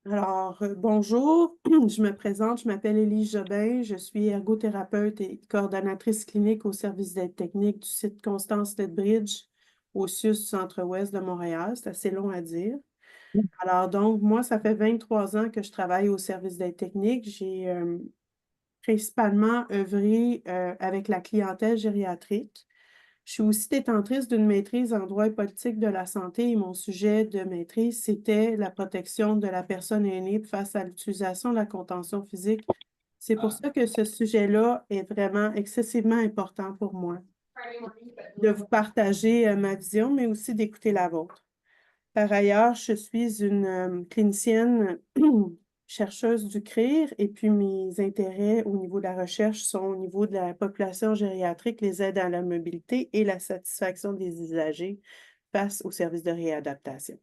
Bonjour, je me présente, je m'appelle Élise Jobin, je suis ergothérapeute et coordonnatrice clinique au service d'aide technique du site Constance-Lethbridge au CIUS du Centre-Ouest de Montréal. C'est assez long à dire. Alors donc, moi, ça fait 23 ans que je travaille au service d'aide technique. J'ai principalement œuvré avec la clientèle gériatrique. Je suis aussi détentrice d'une maîtrise en droit et politique de la santé et mon sujet de maîtrise, c'était la protection de la personne aînée face à l'utilisation de la contention physique. C'est pour ça que ce sujet-là est vraiment excessivement important pour moi, de vous partager ma vision, mais aussi d'écouter la vôtre. Par ailleurs, je suis une clinicienne chercheuse du CRIR et puis mes intérêts au niveau de la recherche sont au niveau de la population gériatrique, les aides à la mobilité et la satisfaction des usagers face aux services de réadaptation.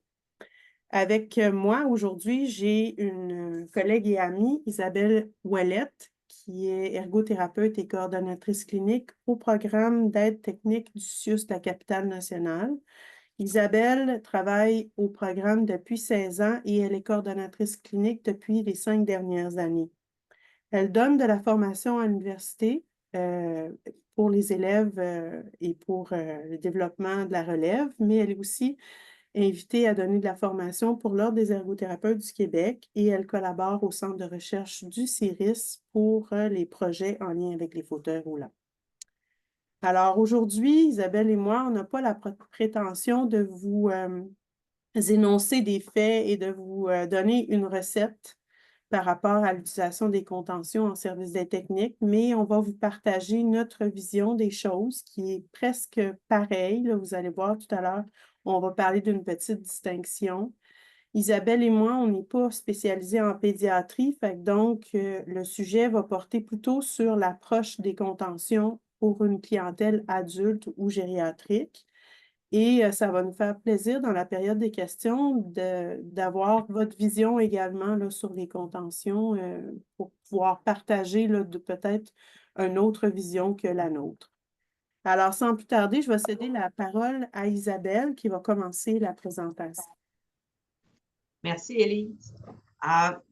Avec moi aujourd'hui, j'ai une collègue et amie, Isabelle Ouellette, qui est ergothérapeute et coordonnatrice clinique au programme d'aide technique du CIUS de la Capitale-Nationale. Isabelle travaille au programme depuis 16 ans et elle est coordonnatrice clinique depuis les 5 dernières années. Elle donne de la formation à l'université pour les élèves et pour le développement de la relève, mais elle est aussi invitée à donner de la formation pour l'Ordre des ergothérapeutes du Québec et elle collabore au centre de recherche du CIRIS pour les projets en lien avec les fauteuils roulants. Alors aujourd'hui, Isabelle et moi, on n'a pas la prétention de vous énoncer des faits et de vous donner une recette par rapport à l'utilisation des contentions en service d'aide technique, mais on va vous partager notre vision des choses qui est presque pareille. Là, vous allez voir tout à l'heure, on va parler d'une petite distinction. Isabelle et moi, on n'est pas spécialisés en pédiatrie, fait que donc le sujet va porter plutôt sur l'approche des contentions pour une clientèle adulte ou gériatrique. Et ça va nous faire plaisir dans la période des questions d'avoir votre vision également là, sur les contentions pour pouvoir partager là, peut-être une autre vision que la nôtre. Alors, sans plus tarder, je vais céder la parole à Isabelle qui va commencer la présentation. Merci, Élise.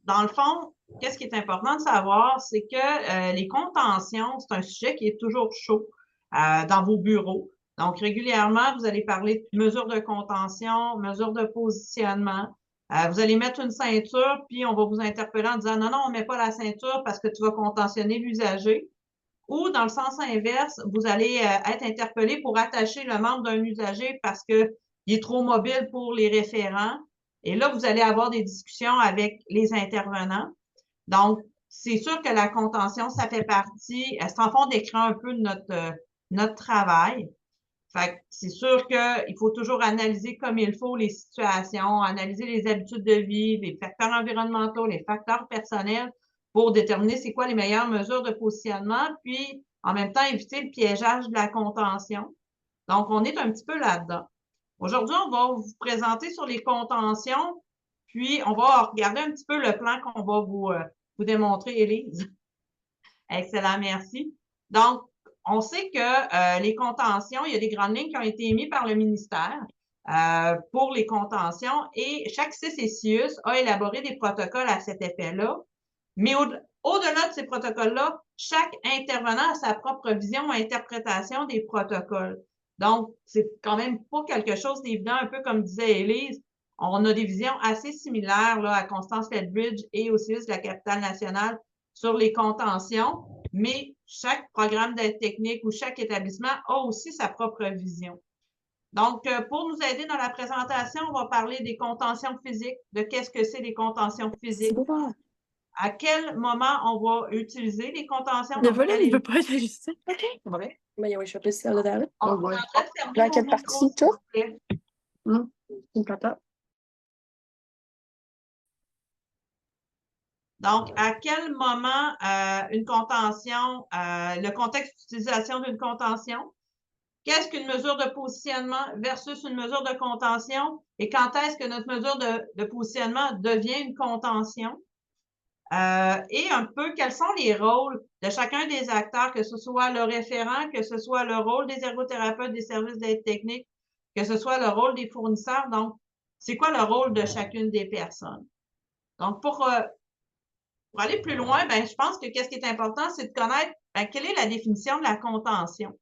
Dans le fond, qu'est-ce qui est important de savoir, c'est que les contentions, c'est un sujet qui est toujours chaud dans vos bureaux. Donc, régulièrement, vous allez parler de mesures de contention, mesures de positionnement. Vous allez mettre une ceinture, puis on va vous interpeller en disant « Non, non, on ne met pas la ceinture parce que tu vas contentionner l'usager. » Ou dans le sens inverse, vous allez être interpellé pour attacher le membre d'un usager parce qu'il est trop mobile pour les référents. Et là, vous allez avoir des discussions avec les intervenants. Donc, c'est sûr que la contention, ça fait partie, c'est en fond d'écran un peu de notre travail. Fait que c'est sûr qu'il faut toujours analyser comme il faut les situations, analyser les habitudes de vie, les facteurs environnementaux, les facteurs personnels pour déterminer c'est quoi les meilleures mesures de positionnement, puis en même temps éviter le piégeage de la contention. Donc, on est un petit peu là-dedans. Aujourd'hui, on va vous présenter sur les contentions, puis on va regarder un petit peu le plan qu'on va vous démontrer, Élise. Excellent, merci. Donc, on sait que les contentions, il y a des grandes lignes qui ont été émises par le ministère pour les contentions et chaque CIS et CIUS a élaboré des protocoles à cet effet-là. Mais au-delà de ces protocoles-là, chaque intervenant a sa propre vision ou interprétation des protocoles. Donc, c'est quand même pas quelque chose d'évident, un peu comme disait Élise. On a des visions assez similaires là, à Constance-Lethbridge et au CIUS de la Capitale-Nationale sur les contentions, mais chaque programme d'aide technique ou chaque établissement a aussi sa propre vision. Donc, pour nous aider dans la présentation, on va parler des contentions physiques, de qu'est-ce que c'est les contentions physiques, à quel moment on va utiliser les contentions. Le volume ne peut pas être ajusté. OK. Ouais. Mais oui, je vais plus celle là. On va fermer Dans vos quelle micros, partie, s'il toi? vous plaît. Une plata. Donc, à quel moment une contention, le contexte d'utilisation d'une contention, qu'est-ce qu'une mesure de positionnement versus une mesure de contention et quand est-ce que notre mesure de positionnement devient une contention? Et un peu quels sont les rôles de chacun des acteurs, que ce soit le référent, que ce soit le rôle des ergothérapeutes des services d'aide technique, que ce soit le rôle des fournisseurs. Donc, c'est quoi le rôle de chacune des personnes? Donc, pour aller plus loin, ben, je pense que qu'est-ce qui est important, c'est de connaître quelle est la définition de la contention.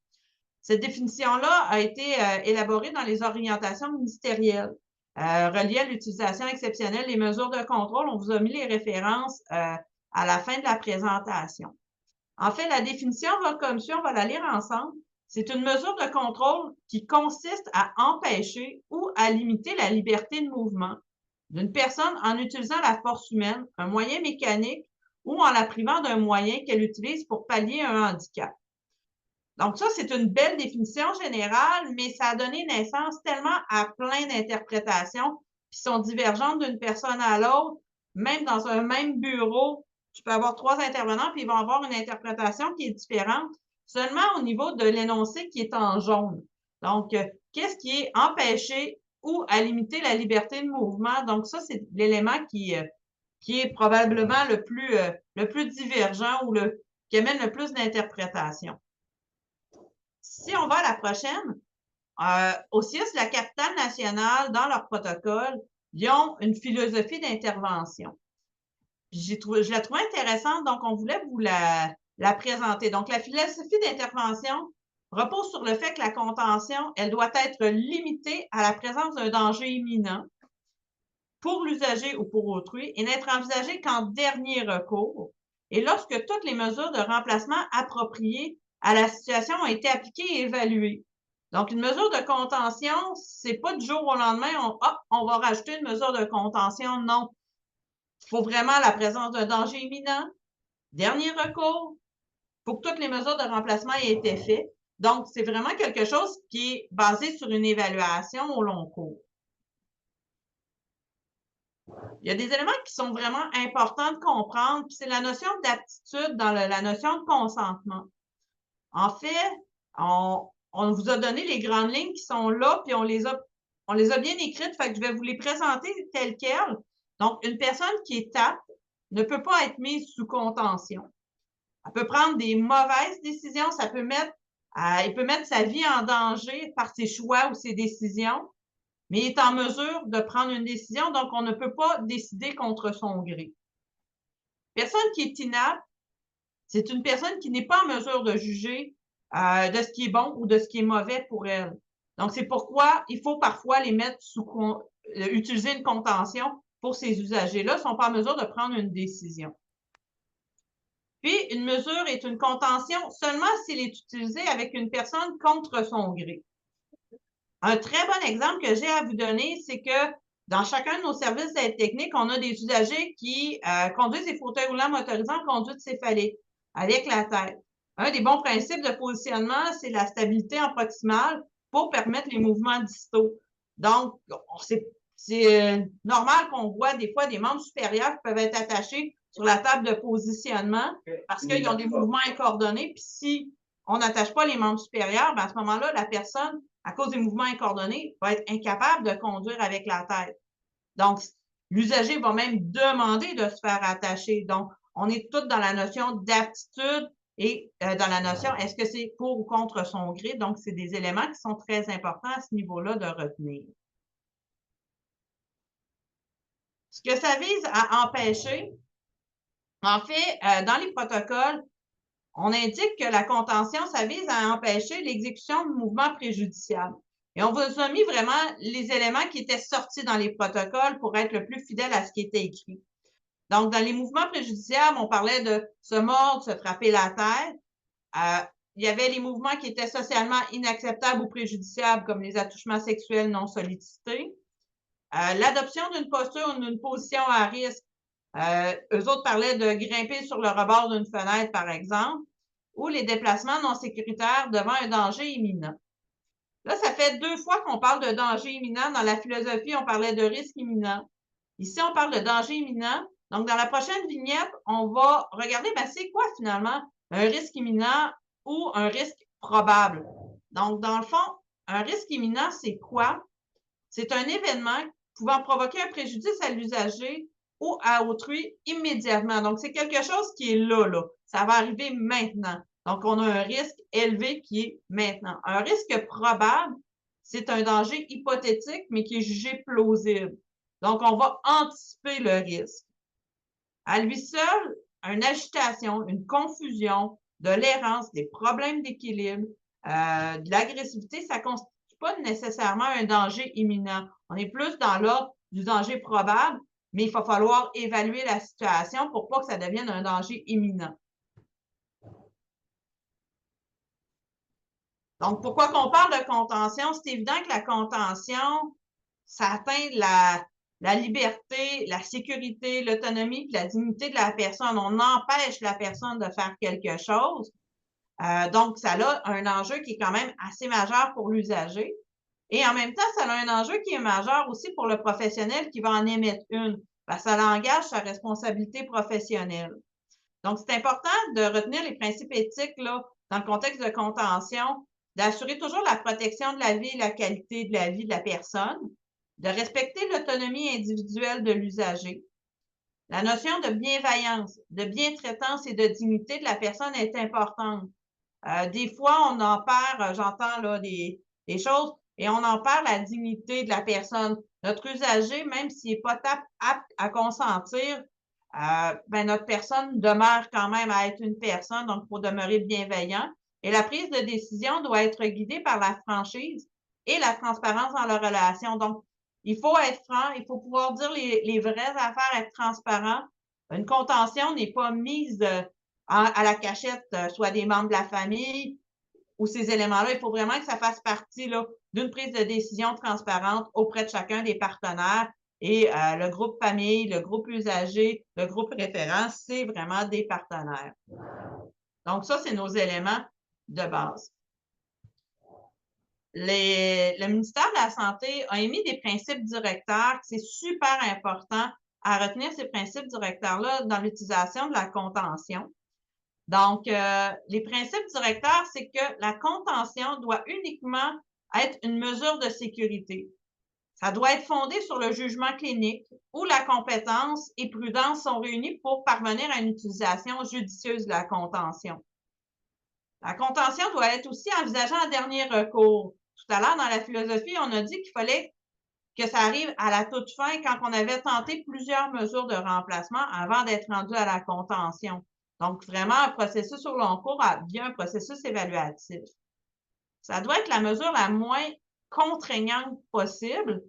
Cette définition-là a été élaborée dans les orientations ministérielles reliées à l'utilisation exceptionnelle des mesures de contrôle. On vous a mis les références à la fin de la présentation. En fait, la définition va comme suit, on va la lire ensemble. C'est une mesure de contrôle qui consiste à empêcher ou à limiter la liberté de mouvement d'une personne en utilisant la force humaine, un moyen mécanique ou en la privant d'un moyen qu'elle utilise pour pallier un handicap. Donc ça, c'est une belle définition générale, mais ça a donné naissance tellement à plein d'interprétations qui sont divergentes d'une personne à l'autre. Même dans un même bureau, tu peux avoir 3 intervenants, puis ils vont avoir une interprétation qui est différente, seulement au niveau de l'énoncé qui est en jaune. Donc, qu'est-ce qui est empêché ou à limiter la liberté de mouvement? Donc, ça, c'est l'élément qui est probablement le plus divergent ou qui amène le plus d'interprétation. Si on va à la prochaine, au CIUS, la capitale nationale, dans leur protocole, ils ont une philosophie d'intervention. Je la trouve intéressante, donc on voulait vous la présenter. Donc, la philosophie d'intervention repose sur le fait que la contention, elle doit être limitée à la présence d'un danger imminent pour l'usager ou pour autrui et n'être envisagée qu'en dernier recours et lorsque toutes les mesures de remplacement appropriées à la situation ont été appliquées et évaluées. Donc, une mesure de contention, c'est pas du jour au lendemain, on va rajouter une mesure de contention. Non. Il faut vraiment la présence d'un danger imminent, dernier recours, il faut que toutes les mesures de remplacement aient été faites. Donc, c'est vraiment quelque chose qui est basé sur une évaluation au long cours. Il y a des éléments qui sont vraiment importants de comprendre, puis c'est la notion d'aptitude dans la notion de consentement. En fait, on vous a donné les grandes lignes qui sont là, puis on les a bien écrites, fait que je vais vous les présenter telles quelles. Donc, une personne qui est apte ne peut pas être mise sous contention. Elle peut prendre des mauvaises décisions, il peut mettre sa vie en danger par ses choix ou ses décisions, mais il est en mesure de prendre une décision, donc on ne peut pas décider contre son gré. Personne qui est inapte, c'est une personne qui n'est pas en mesure de juger de ce qui est bon ou de ce qui est mauvais pour elle. Donc, c'est pourquoi il faut parfois les mettre utiliser une contention pour ces usagers-là, ne sont pas en mesure de prendre une décision. Puis, une mesure est une contention seulement s'il est utilisé avec une personne contre son gré. Un très bon exemple que j'ai à vous donner, c'est que dans chacun de nos services d'aide technique, on a des usagers qui conduisent des fauteuils roulants motorisés en conduite céphalique avec la tête. Un des bons principes de positionnement, c'est la stabilité en proximale pour permettre les mouvements distaux. Donc, c'est normal qu'on voit des fois des membres supérieurs qui peuvent être attachés sur la table de positionnement parce qu'ils ont des mouvements incoordonnés. Puis si on n'attache pas les membres supérieurs, ben à ce moment-là, la personne, à cause des mouvements incoordonnés, va être incapable de conduire avec la tête. Donc, l'usager va même demander de se faire attacher. Donc, on est tous dans la notion d'aptitude et dans la notion, est-ce que c'est pour ou contre son gré? Donc, c'est des éléments qui sont très importants à ce niveau-là de retenir. Ce que ça vise à empêcher, en fait, dans les protocoles, on indique que la contention, ça vise à empêcher l'exécution de mouvements préjudiciables. Et on vous a mis vraiment les éléments qui étaient sortis dans les protocoles pour être le plus fidèle à ce qui était écrit. Donc, dans les mouvements préjudiciables, on parlait de se mordre, se frapper la tête. Il y avait les mouvements qui étaient socialement inacceptables ou préjudiciables, comme les attouchements sexuels non sollicités. L'adoption d'une posture ou d'une position à risque. Eux autres parlaient de grimper sur le rebord d'une fenêtre, par exemple, ou les déplacements non sécuritaires devant un danger imminent. Là, ça fait 2 fois qu'on parle de danger imminent. Dans la philosophie, on parlait de risque imminent. Ici, on parle de danger imminent. Donc, dans la prochaine vignette, on va regarder, c'est quoi finalement un risque imminent ou un risque probable. Donc, dans le fond, un risque imminent, c'est quoi? C'est un événement pouvant provoquer un préjudice à l'usager ou à autrui immédiatement. Donc, c'est quelque chose qui est là. Ça va arriver maintenant. Donc, on a un risque élevé qui est maintenant. Un risque probable, c'est un danger hypothétique, mais qui est jugé plausible. Donc, on va anticiper le risque. À lui seul, une agitation, une confusion, de l'errance, des problèmes d'équilibre, de l'agressivité, ça ne constitue pas nécessairement un danger imminent. On est plus dans l'ordre du danger probable, mais il va falloir évaluer la situation pour pas que ça devienne un danger imminent. Donc, pourquoi qu'on parle de contention? C'est évident que la contention, ça atteint la liberté, la sécurité, l'autonomie et la dignité de la personne. On empêche la personne de faire quelque chose. Donc, ça a un enjeu qui est quand même assez majeur pour l'usager. Et en même temps, ça a un enjeu qui est majeur aussi pour le professionnel qui va en émettre une. Parce que ça engage sa responsabilité professionnelle. Donc, c'est important de retenir les principes éthiques là, dans le contexte de contention, d'assurer toujours la protection de la vie et la qualité de la vie de la personne, de respecter l'autonomie individuelle de l'usager. La notion de bienveillance, de bientraitance et de dignité de la personne est importante. Des fois, on en perd, j'entends là des choses, et on en perd la dignité de la personne. Notre usager, même s'il n'est pas apte à consentir, ben notre personne demeure quand même à être une personne, donc il faut demeurer bienveillant. Et la prise de décision doit être guidée par la franchise et la transparence dans la relation. Donc, il faut être franc, il faut pouvoir dire les vraies affaires, être transparent. Une contention n'est pas mise à la cachette, soit des membres de la famille ou ces éléments-là. Il faut vraiment que ça fasse partie là, d'une prise de décision transparente auprès de chacun des partenaires. Et le groupe famille, le groupe usager, le groupe référent, c'est vraiment des partenaires. Donc, ça, c'est nos éléments de base. Le ministère de la Santé a émis des principes directeurs. C'est super important à retenir ces principes directeurs-là dans l'utilisation de la contention. Donc, les principes directeurs, c'est que la contention doit uniquement être une mesure de sécurité. Ça doit être fondé sur le jugement clinique où la compétence et prudence sont réunies pour parvenir à une utilisation judicieuse de la contention. La contention doit être aussi envisagée en dernier recours. Tout à l'heure, dans la philosophie, on a dit qu'il fallait que ça arrive à la toute fin quand on avait tenté plusieurs mesures de remplacement avant d'être rendu à la contention. Donc, vraiment, un processus au long cours via un processus évaluatif. Ça doit être la mesure la moins contraignante possible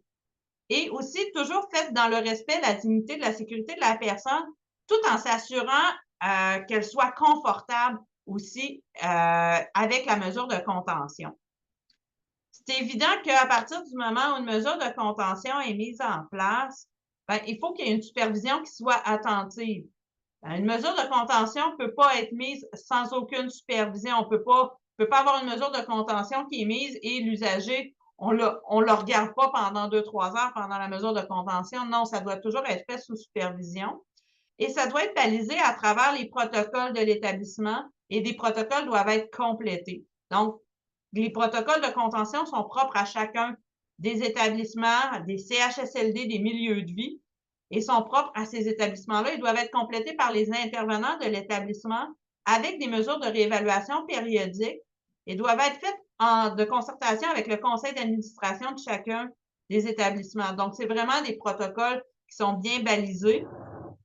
et aussi toujours faite dans le respect de la dignité, de la sécurité de la personne, tout en s'assurant qu'elle soit confortable aussi avec la mesure de contention. C'est évident qu'à partir du moment où une mesure de contention est mise en place, ben, il faut qu'il y ait une supervision qui soit attentive. Une mesure de contention ne peut pas être mise sans aucune supervision. On peut pas avoir une mesure de contention qui est mise et l'usager, on le regarde pas pendant 2-3 heures pendant la mesure de contention. Non, ça doit toujours être fait sous supervision. Et ça doit être balisé à travers les protocoles de l'établissement et des protocoles doivent être complétés. Donc, les protocoles de contention sont propres à chacun des établissements, des CHSLD, des milieux de vie et sont propres à ces établissements-là. Ils doivent être complétés par les intervenants de l'établissement avec des mesures de réévaluation périodiques et doivent être faites de concertation avec le conseil d'administration de chacun des établissements. Donc, c'est vraiment des protocoles qui sont bien balisés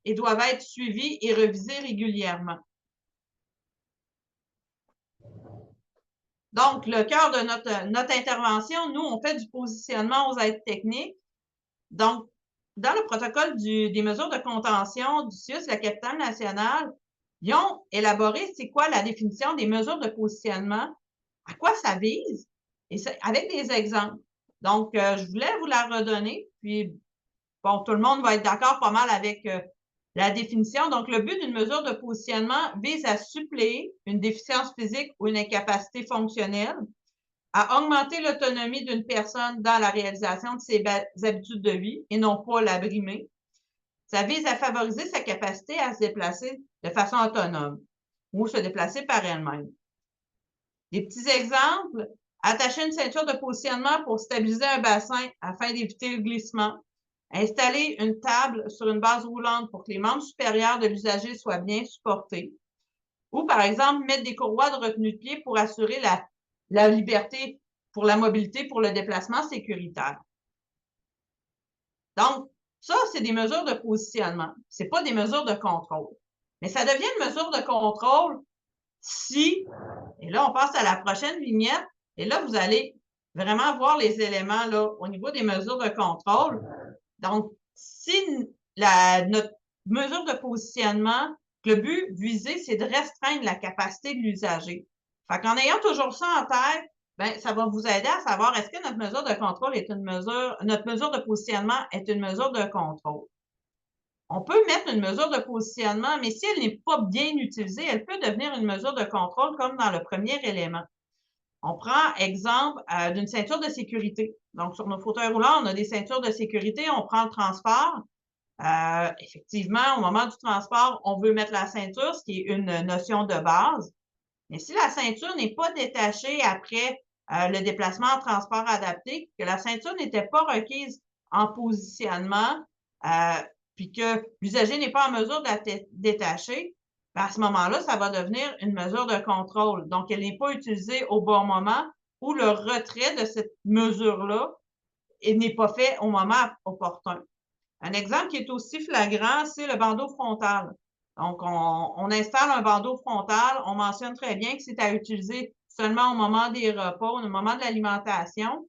et doivent être suivis et revisés régulièrement. Donc, le cœur de notre intervention, nous, on fait du positionnement aux aides techniques. Donc, dans le protocole des mesures de contention du CIUS, la capitale nationale, ils ont élaboré c'est quoi la définition des mesures de positionnement, à quoi ça vise, et avec des exemples. Donc, je voulais vous la redonner, puis, bon, tout le monde va être d'accord pas mal avec la définition. Donc, le but d'une mesure de positionnement vise à suppléer une déficience physique ou une incapacité fonctionnelle, à augmenter l'autonomie d'une personne dans la réalisation de ses habitudes de vie et non pas la brimer. Ça vise à favoriser sa capacité à se déplacer de façon autonome ou se déplacer par elle-même. Des petits exemples, attacher une ceinture de positionnement pour stabiliser un bassin afin d'éviter le glissement. Installer une table sur une base roulante pour que les membres supérieurs de l'usager soient bien supportés. Ou, par exemple, mettre des courroies de retenue de pied pour assurer la liberté pour la mobilité, pour le déplacement sécuritaire. Donc, Ça, c'est des mesures de positionnement. Ce n'est pas des mesures de contrôle. Mais ça devient une mesure de contrôle si, et là, on passe à la prochaine vignette, et là, vous allez vraiment voir les éléments là, au niveau des mesures de contrôle. Donc, si notre mesure de positionnement, le but visé, c'est de restreindre la capacité de l'usager. Fait qu'en ayant toujours ça en tête, ben, ça va vous aider à savoir est-ce que notre mesure de contrôle est notre mesure de positionnement est une mesure de contrôle. On peut mettre une mesure de positionnement, mais si elle n'est pas bien utilisée, elle peut devenir une mesure de contrôle comme dans le premier élément. On prend exemple d'une ceinture de sécurité. Donc, sur nos fauteuils roulants, on a des ceintures de sécurité, on prend le transport. Effectivement, au moment du transport, on veut mettre la ceinture, ce qui est une notion de base. Mais si la ceinture n'est pas détachée après le déplacement en transport adapté, que la ceinture n'était pas requise en positionnement, puis que l'usager n'est pas en mesure de la détacher, ben à ce moment-là, ça va devenir une mesure de contrôle. Donc, elle n'est pas utilisée au bon moment ou le retrait de cette mesure-là n'est pas fait au moment opportun. Un exemple qui est aussi flagrant, c'est le bandeau frontal. Donc, on installe un bandeau frontal, on mentionne très bien que c'est à utiliser seulement au moment des repas, au moment de l'alimentation.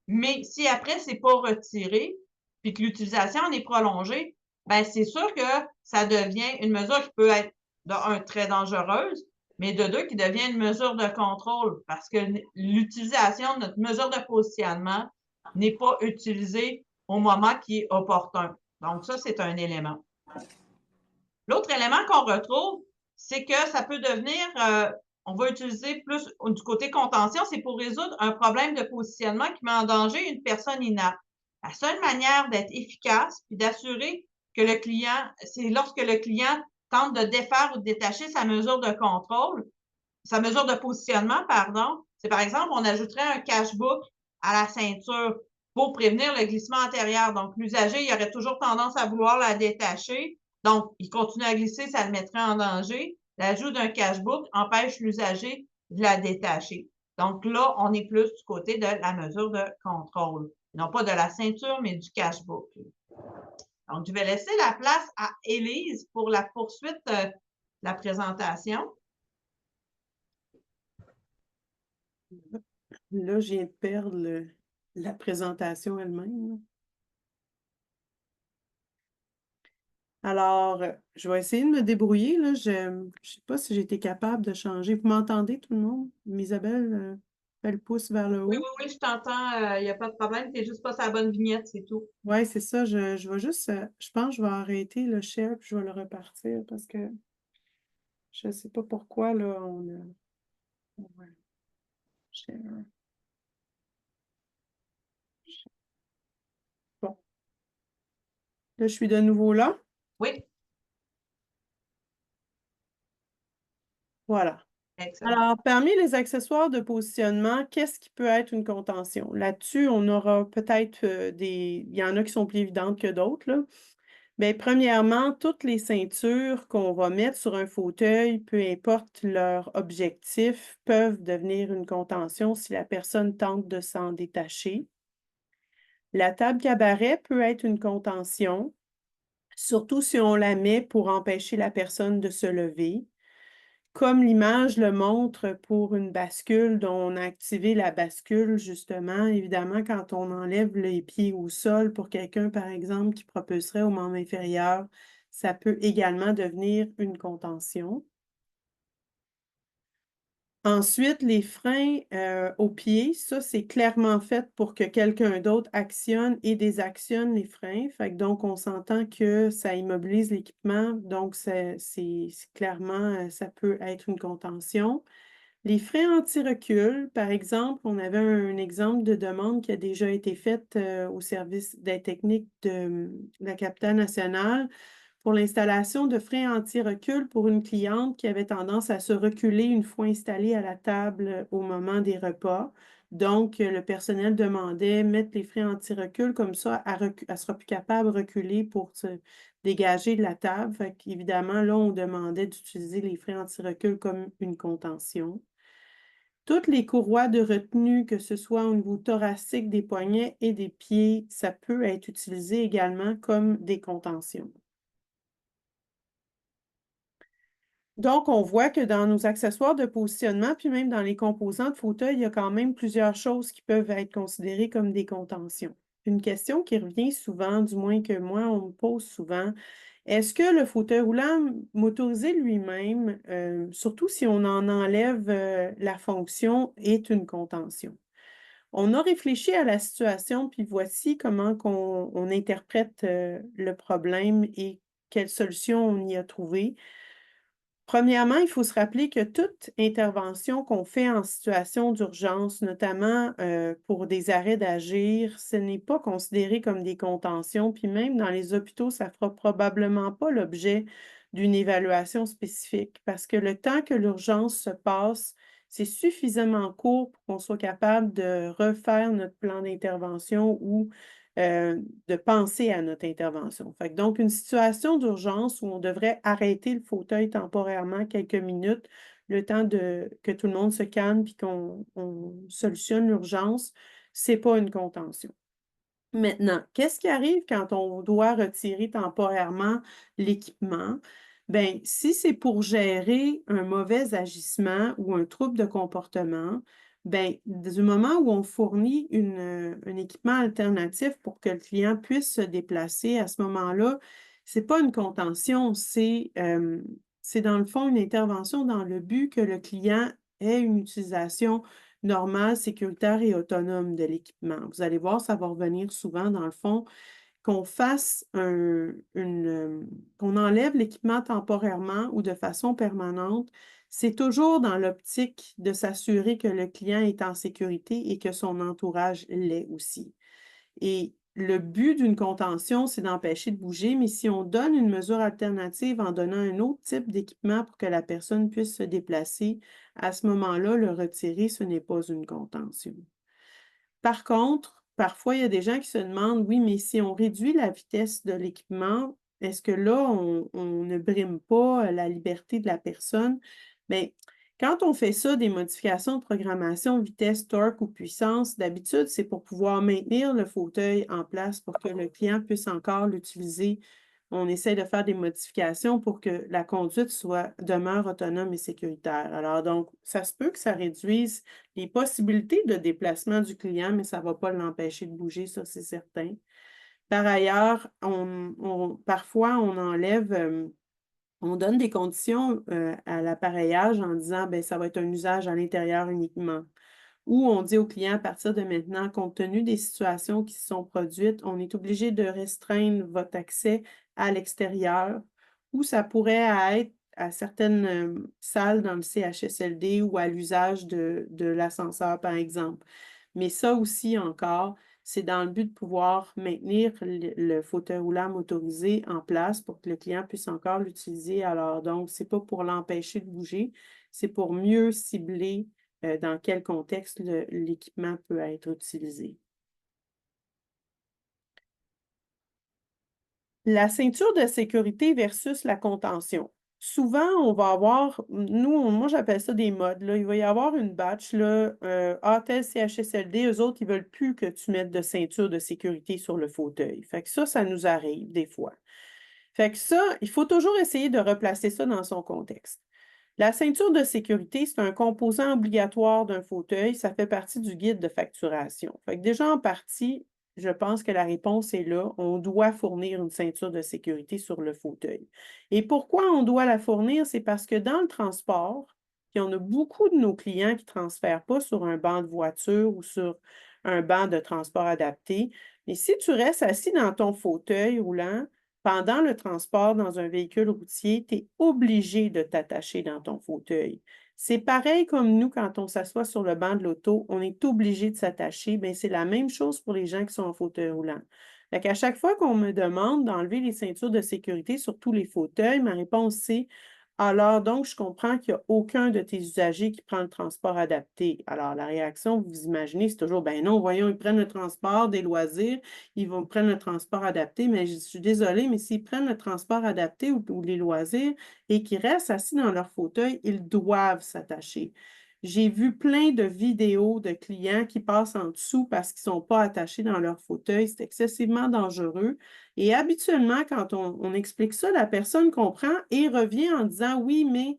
Mais si après, c'est pas retiré, puis que l'utilisation en est prolongée, ben c'est sûr que ça devient une mesure qui peut être, de un, très dangereuse, mais de deux, qui devient une mesure de contrôle parce que l'utilisation de notre mesure de positionnement n'est pas utilisée au moment qui est opportun. Donc, ça, c'est un élément. L'autre élément qu'on retrouve, c'est que ça peut devenir, on va utiliser plus du côté contention, c'est pour résoudre un problème de positionnement qui met en danger une personne inapte. La seule manière d'être efficace et d'assurer que le client, c'est lorsque le client tente de défaire ou de détacher sa mesure de contrôle, sa mesure de positionnement, pardon, c'est par exemple, on ajouterait un cache-book à la ceinture pour prévenir le glissement antérieur. Donc, l'usager, il aurait toujours tendance à vouloir la détacher. Donc, il continue à glisser, ça le mettrait en danger. L'ajout d'un cache-book empêche l'usager de la détacher. Donc là, on est plus du côté de la mesure de contrôle. Non pas de la ceinture, mais du cache-book. Donc, je vais laisser la place à Élise pour la poursuite de la présentation. Là, je viens de perdre la présentation elle-même. Alors, je vais essayer de me débrouiller. Là. Je ne sais pas si j'ai été capable de changer. Vous m'entendez, tout le monde? Isabelle, fait le pouce vers le Oui, haut. oui, oui, je t'entends. Il n'y a pas de problème. Tu n'es juste pas sa bonne vignette, c'est tout. Oui, c'est ça. Je vais juste, je pense que je vais arrêter le share puis je vais le repartir parce que je ne sais pas pourquoi, là, on a... Ouais, share. Bon. Là, je suis de nouveau là. Oui, Voilà. excellent. Alors, parmi les accessoires de positionnement, qu'est-ce qui peut être une contention? Là-dessus, on aura peut-être des... Il y en a qui sont plus évidentes que d'autres, là. Bien, premièrement, toutes les ceintures qu'on va mettre sur un fauteuil, peu importe leur objectif, peuvent devenir une contention si la personne tente de s'en détacher. La table cabaret peut être une contention, surtout si on la met pour empêcher la personne de se lever. Comme l'image le montre pour une bascule dont on a activé la bascule, justement, évidemment, quand on enlève les pieds au sol pour quelqu'un, par exemple, qui propulserait au membre inférieur, ça peut également devenir une contention. Ensuite, les freins aux pieds, ça, c'est clairement fait pour que quelqu'un d'autre actionne et désactionne les freins. Fait que donc, on s'entend que ça immobilise l'équipement. Donc, c'est clairement, ça peut être une contention. Les freins anti-recul, par exemple, on avait un exemple de demande qui a déjà été faite au service des techniques de la capitale nationale pour l'installation de freins anti-recul pour une cliente qui avait tendance à se reculer une fois installée à la table au moment des repas. Donc, le personnel demandait mettre les freins anti-recul, comme ça, elle sera plus capable de reculer pour se dégager de la table. Fait qu'évidemment, là, on demandait d'utiliser les freins anti-recul comme une contention. Toutes les courroies de retenue, que ce soit au niveau thoracique, des poignets et des pieds, ça peut être utilisé également comme des contentions. Donc, on voit que dans nos accessoires de positionnement, puis même dans les composants de fauteuil, il y a quand même plusieurs choses qui peuvent être considérées comme des contentions. Une question qui revient souvent, du moins que moi, on me pose souvent, est-ce que le fauteuil roulant motorisé lui-même, surtout si on en enlève la fonction, est une contention? On a réfléchi à la situation, puis voici comment on interprète le problème et quelle solution on y a trouvé. Premièrement, il faut se rappeler que toute intervention qu'on fait en situation d'urgence, notamment pour des arrêts d'agir, ce n'est pas considéré comme des contentions. Puis même dans les hôpitaux, ça ne fera probablement pas l'objet d'une évaluation spécifique parce que le temps que l'urgence se passe, c'est suffisamment court pour qu'on soit capable de refaire notre plan d'intervention ou de penser à notre intervention. Fait que donc, une situation d'urgence où on devrait arrêter le fauteuil temporairement quelques minutes, le temps que tout le monde se calme puis qu'on solutionne l'urgence, c'est pas une contention. Maintenant, qu'est-ce qui arrive quand on doit retirer temporairement l'équipement? Bien, si c'est pour gérer un mauvais agissement ou un trouble de comportement, bien, du moment où on fournit un équipement alternatif pour que le client puisse se déplacer, à ce moment-là, ce n'est pas une contention, c'est dans le fond une intervention dans le but que le client ait une utilisation normale, sécuritaire et autonome de l'équipement. Vous allez voir, ça va revenir souvent dans le fond, qu'on fasse qu'on enlève l'équipement temporairement ou de façon permanente, c'est toujours dans l'optique de s'assurer que le client est en sécurité et que son entourage l'est aussi. Et le but d'une contention, c'est d'empêcher de bouger, mais si on donne une mesure alternative en donnant un autre type d'équipement pour que la personne puisse se déplacer, à ce moment-là, le retirer, ce n'est pas une contention. Par contre, parfois, il y a des gens qui se demandent, oui, mais si on réduit la vitesse de l'équipement, est-ce que là, on ne brime pas la liberté de la personne? Bien, quand on fait ça, des modifications de programmation, vitesse, torque ou puissance, d'habitude, c'est pour pouvoir maintenir le fauteuil en place pour que le client puisse encore l'utiliser. On essaie de faire des modifications pour que la conduite demeure autonome et sécuritaire. Alors, donc, ça se peut que ça réduise les possibilités de déplacement du client, mais ça ne va pas l'empêcher de bouger, ça, c'est certain. Par ailleurs, parfois, on enlève, on donne des conditions à l'appareillage en disant, bien, ça va être un usage à l'intérieur uniquement. Ou on dit au client, à partir de maintenant, compte tenu des situations qui se sont produites, on est obligé de restreindre votre accès à l'extérieur, ou ça pourrait être à certaines salles dans le CHSLD ou à l'usage de l'ascenseur, par exemple. Mais ça aussi encore, c'est dans le but de pouvoir maintenir le fauteuil roulant motorisé en place pour que le client puisse encore l'utiliser. Alors, donc, ce n'est pas pour l'empêcher de bouger, c'est pour mieux cibler dans quel contexte l'équipement peut être utilisé. La ceinture de sécurité versus la contention. Souvent, on va avoir, moi j'appelle ça des modes, là. Il va y avoir une batch, là, tel CHSLD, eux autres, ils ne veulent plus que tu mettes de ceinture de sécurité sur le fauteuil. Fait que ça nous arrive des fois. Fait que ça, il faut toujours essayer de replacer ça dans son contexte. La ceinture de sécurité, c'est un composant obligatoire d'un fauteuil. Ça fait partie du guide de facturation. Fait que déjà, en partie, je pense que la réponse est là. On doit fournir une ceinture de sécurité sur le fauteuil. Et pourquoi on doit la fournir? C'est parce que dans le transport, puis on a beaucoup de nos clients qui ne transfèrent pas sur un banc de voiture ou sur un banc de transport adapté. Mais si tu restes assis dans ton fauteuil roulant, pendant le transport dans un véhicule routier, tu es obligé de t'attacher dans ton fauteuil. C'est pareil comme nous quand on s'assoit sur le banc de l'auto, on est obligé de s'attacher. Bien, c'est la même chose pour les gens qui sont en fauteuil roulant. Fait qu'à chaque fois qu'on me demande d'enlever les ceintures de sécurité sur tous les fauteuils, ma réponse c'est alors donc je comprends qu'il n'y a aucun de tes usagers qui prend le transport adapté. Alors la réaction, vous imaginez, c'est toujours ben non, voyons, ils prennent le transport des loisirs, ils vont prendre le transport adapté, mais je suis désolée, mais s'ils prennent le transport adapté ou les loisirs et qu'ils restent assis dans leur fauteuil, ils doivent s'attacher. J'ai vu plein de vidéos de clients qui passent en dessous parce qu'ils ne sont pas attachés dans leur fauteuil. C'est excessivement dangereux. Et habituellement, quand on explique ça, la personne comprend et revient en disant, oui, mais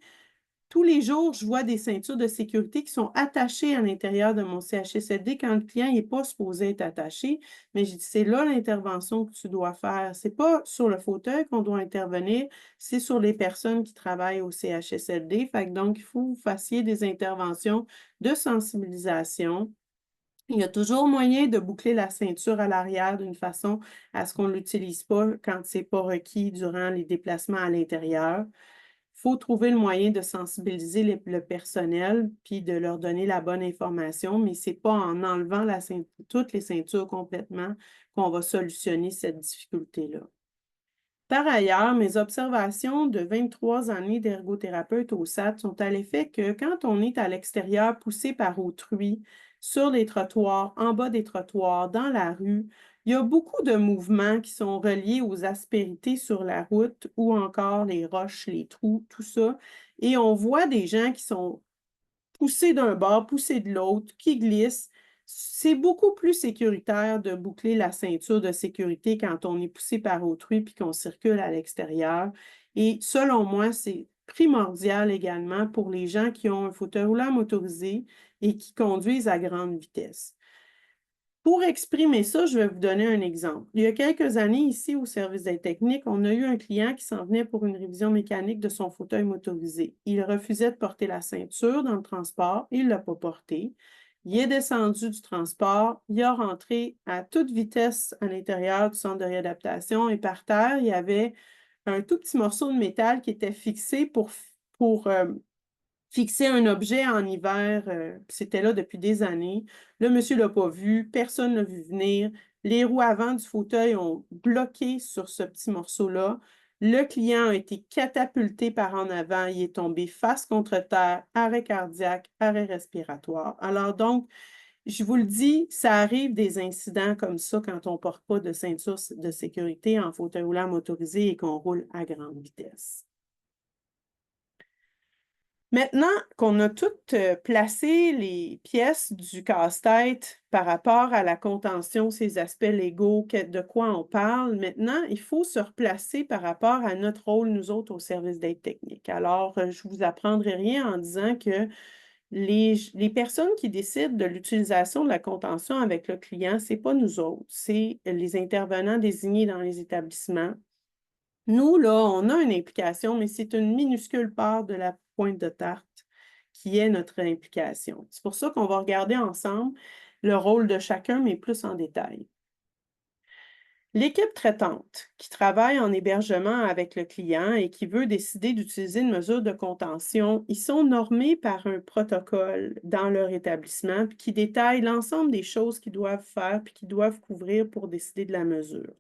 tous les jours, je vois des ceintures de sécurité qui sont attachées à l'intérieur de mon CHSLD quand le client n'est pas supposé être attaché. Mais j'ai dit, c'est là l'intervention que tu dois faire. Ce n'est pas sur le fauteuil qu'on doit intervenir, c'est sur les personnes qui travaillent au CHSLD. Fait que donc, il faut que vous fassiez des interventions de sensibilisation. Il y a toujours moyen de boucler la ceinture à l'arrière d'une façon à ce qu'on ne l'utilise pas quand ce n'est pas requis durant les déplacements à l'intérieur. Il faut trouver le moyen de sensibiliser le personnel puis de leur donner la bonne information, mais ce n'est pas en enlevant toutes les ceintures complètement qu'on va solutionner cette difficulté-là. Par ailleurs, mes observations de 23 années d'ergothérapeute au SAT sont à l'effet que quand on est à l'extérieur poussé par autrui, sur les trottoirs, en bas des trottoirs, dans la rue, il y a beaucoup de mouvements qui sont reliés aux aspérités sur la route ou encore les roches, les trous, tout ça. Et on voit des gens qui sont poussés d'un bord, poussés de l'autre, qui glissent. C'est beaucoup plus sécuritaire de boucler la ceinture de sécurité quand on est poussé par autrui puis qu'on circule à l'extérieur. Et selon moi, c'est primordial également pour les gens qui ont un fauteuil roulant motorisé et qui conduisent à grande vitesse. Pour exprimer ça, je vais vous donner un exemple. Il y a quelques années, ici, au service d'aide technique, on a eu un client qui s'en venait pour une révision mécanique de son fauteuil motorisé. Il refusait de porter la ceinture dans le transport, il ne l'a pas porté. Il est descendu du transport, il a rentré à toute vitesse à l'intérieur du centre de réadaptation et par terre, il y avait un tout petit morceau de métal qui était fixé pour fixer un objet en hiver, c'était là depuis des années. Le monsieur ne l'a pas vu, personne ne l'a vu venir. Les roues avant du fauteuil ont bloqué sur ce petit morceau-là. Le client a été catapulté par en avant, il est tombé face contre terre, arrêt cardiaque, arrêt respiratoire. Alors donc, je vous le dis, ça arrive des incidents comme ça quand on ne porte pas de ceinture de sécurité en fauteuil roulant motorisé et qu'on roule à grande vitesse. Maintenant qu'on a toutes placé les pièces du casse-tête par rapport à la contention, ces aspects légaux, de quoi on parle, maintenant, il faut se replacer par rapport à notre rôle, nous autres, au service d'aide technique. Alors, je ne vous apprendrai rien en disant que les personnes qui décident de l'utilisation de la contention avec le client, ce n'est pas nous autres, c'est les intervenants désignés dans les établissements. Nous, là, on a une implication, mais c'est une minuscule part de la pointe de tarte qui est notre implication. C'est pour ça qu'on va regarder ensemble le rôle de chacun, mais plus en détail. L'équipe traitante qui travaille en hébergement avec le client et qui veut décider d'utiliser une mesure de contention, ils sont normés par un protocole dans leur établissement qui détaille l'ensemble des choses qu'ils doivent faire et qu'ils doivent couvrir pour décider de la mesure.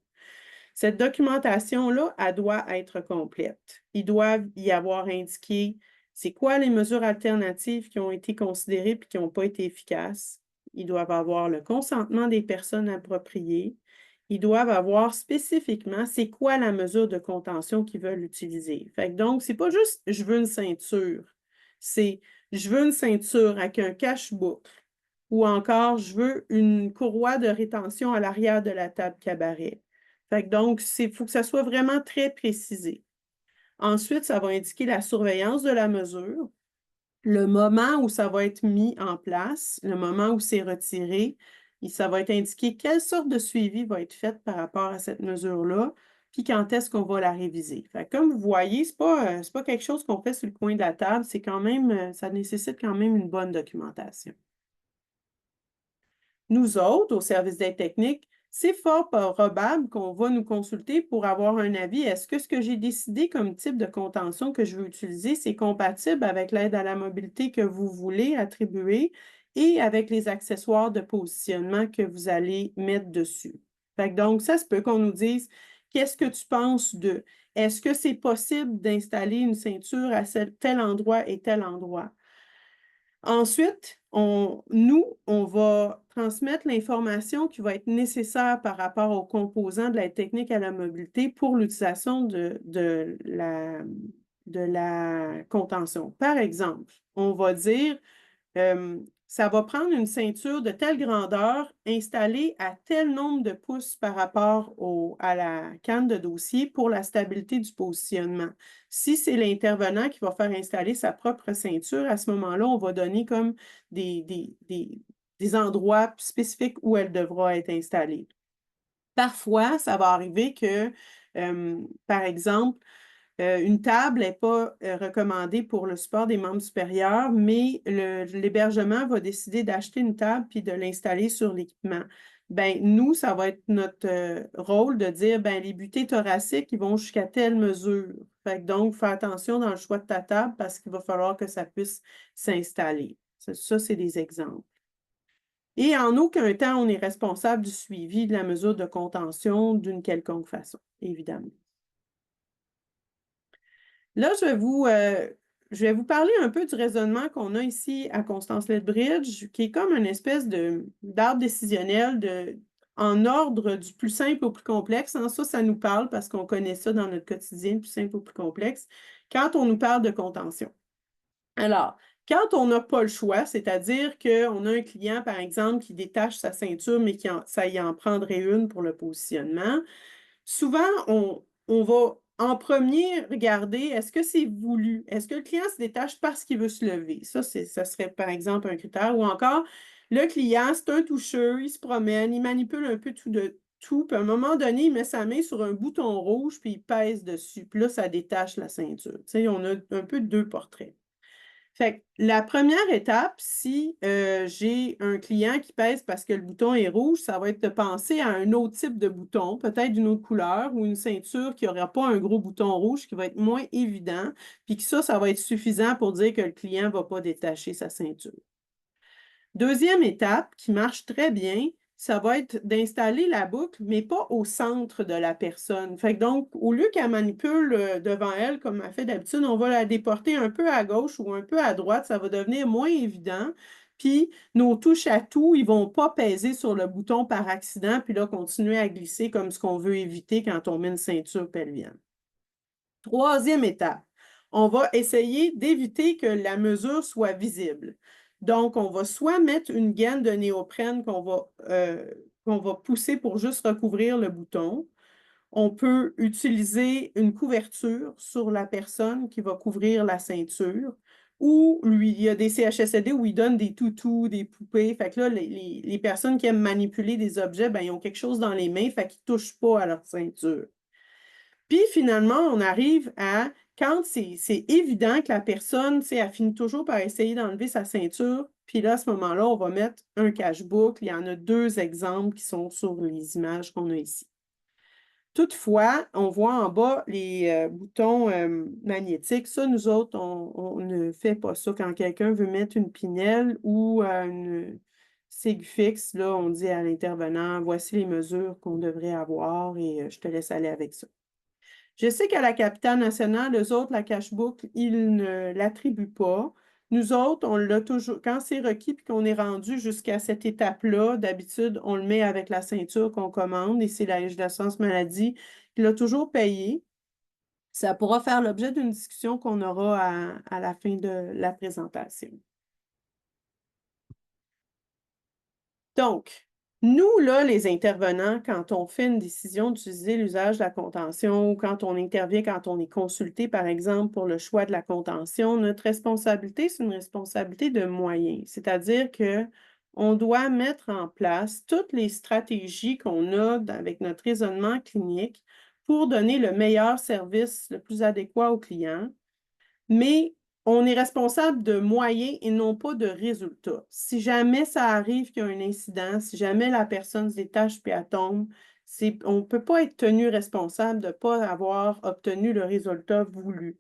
Cette documentation-là, elle doit être complète. Ils doivent y avoir indiqué c'est quoi les mesures alternatives qui ont été considérées et qui n'ont pas été efficaces. Ils doivent avoir le consentement des personnes appropriées. Ils doivent avoir spécifiquement c'est quoi la mesure de contention qu'ils veulent utiliser. Fait que donc, c'est pas juste je veux une ceinture, c'est je veux une ceinture avec un cache-boucle ou encore je veux une courroie de rétention à l'arrière de la table cabaret. Fait que donc, il faut que ça soit vraiment très précisé. Ensuite, ça va indiquer la surveillance de la mesure, le moment où ça va être mis en place, le moment où c'est retiré, et ça va être indiqué quelle sorte de suivi va être fait par rapport à cette mesure-là, puis quand est-ce qu'on va la réviser. Fait que comme vous voyez, c'est pas quelque chose qu'on fait sur le coin de la table, c'est quand même, ça nécessite quand même une bonne documentation. Nous autres, au service d'aide technique, c'est fort probable qu'on va nous consulter pour avoir un avis. Est-ce que ce que j'ai décidé comme type de contention que je veux utiliser, c'est compatible avec l'aide à la mobilité que vous voulez attribuer et avec les accessoires de positionnement que vous allez mettre dessus? Fait que donc, ça se peut qu'on nous dise, qu'est-ce que tu penses de? Est-ce que c'est possible d'installer une ceinture à tel endroit et tel endroit? Ensuite, on va transmettre l'information qui va être nécessaire par rapport aux composants de l'aide technique à la mobilité pour l'utilisation de la contention. Par exemple, on va dire ça va prendre une ceinture de telle grandeur installée à tel nombre de pouces par rapport à la canne de dossier pour la stabilité du positionnement. Si c'est l'intervenant qui va faire installer sa propre ceinture, à ce moment-là, on va donner comme des endroits spécifiques où elle devra être installée. Parfois, ça va arriver que, par exemple, une table n'est pas recommandée pour le support des membres supérieurs, mais l'hébergement va décider d'acheter une table puis de l'installer sur l'équipement. Ben, nous, ça va être notre rôle de dire, ben, les butées thoraciques, ils vont jusqu'à telle mesure. Fait que donc, fais attention dans le choix de ta table parce qu'il va falloir que ça puisse s'installer. Ça, c'est des exemples. Et en aucun temps, on est responsable du suivi de la mesure de contention d'une quelconque façon, évidemment. Là, je vais vous parler un peu du raisonnement qu'on a ici à Constance Lethbridge, qui est comme une espèce d'arbre décisionnel en ordre du plus simple au plus complexe. Hein. Ça nous parle parce qu'on connaît ça dans notre quotidien, plus simple au plus complexe, quand on nous parle de contention. Alors, quand on n'a pas le choix, c'est-à-dire qu'on a un client, par exemple, qui détache sa ceinture, mais ça y en prendrait une pour le positionnement, souvent, on va en premier regarder, est-ce que c'est voulu? Est-ce que le client se détache parce qu'il veut se lever? Ça serait, par exemple, un critère. Ou encore, le client, c'est un toucheux, il se promène, il manipule un peu tout, puis à un moment donné, il met sa main sur un bouton rouge, puis il pèse dessus. Puis là, ça détache la ceinture. Tu sais, on a un peu deux portraits. Fait que la première étape, si j'ai un client qui pèse parce que le bouton est rouge, ça va être de penser à un autre type de bouton, peut-être d'une autre couleur ou une ceinture qui n'aura pas un gros bouton rouge qui va être moins évident, puis que ça va être suffisant pour dire que le client ne va pas détacher sa ceinture. Deuxième étape, qui marche très bien, ça va être d'installer la boucle, mais pas au centre de la personne. Fait que donc, au lieu qu'elle manipule devant elle, comme elle fait d'habitude, on va la déporter un peu à gauche ou un peu à droite. Ça va devenir moins évident. Puis, nos touches à tout, ils ne vont pas peser sur le bouton par accident, puis là, continuer à glisser comme ce qu'on veut éviter quand on met une ceinture pelvienne. Troisième étape, on va essayer d'éviter que la mesure soit visible. Donc, on va soit mettre une gaine de néoprène qu'on va pousser pour juste recouvrir le bouton. On peut utiliser une couverture sur la personne qui va couvrir la ceinture. Ou il y a des CHSLD où ils donnent des toutous, des poupées. Fait que là, les personnes qui aiment manipuler des objets, ben, ils ont quelque chose dans les mains, fait qu'ils ne touchent pas à leur ceinture. Puis finalement, on arrive à quand c'est évident que la personne, elle finit toujours par essayer d'enlever sa ceinture, puis là, à ce moment-là, on va mettre un cache-boucle. Il y en a deux exemples qui sont sur les images qu'on a ici. Toutefois, on voit en bas les boutons magnétiques. Ça, nous autres, on ne fait pas ça. Quand quelqu'un veut mettre une pinelle ou une Sigfix, là, on dit à l'intervenant, voici les mesures qu'on devrait avoir et je te laisse aller avec ça. Je sais qu'à la capitale nationale, eux autres, la cache-boucle, ils ne l'attribuent pas. Nous autres, on l'a toujours, quand c'est requis et qu'on est rendu jusqu'à cette étape-là, d'habitude, on le met avec la ceinture qu'on commande et c'est la législation maladie qui l'a toujours payé. Ça pourra faire l'objet d'une discussion qu'on aura à la fin de la présentation. Donc, nous, là, les intervenants, quand on fait une décision d'utiliser l'usage de la contention ou quand on intervient, quand on est consulté, par exemple, pour le choix de la contention, notre responsabilité, c'est une responsabilité de moyens. C'est-à-dire qu'on doit mettre en place toutes les stratégies qu'on a avec notre raisonnement clinique pour donner le meilleur service, le plus adéquat au client. Mais on est responsable de moyens et non pas de résultats. Si jamais ça arrive qu'il y a un incident, si jamais la personne se détache puis elle tombe, on ne peut pas être tenu responsable de ne pas avoir obtenu le résultat voulu.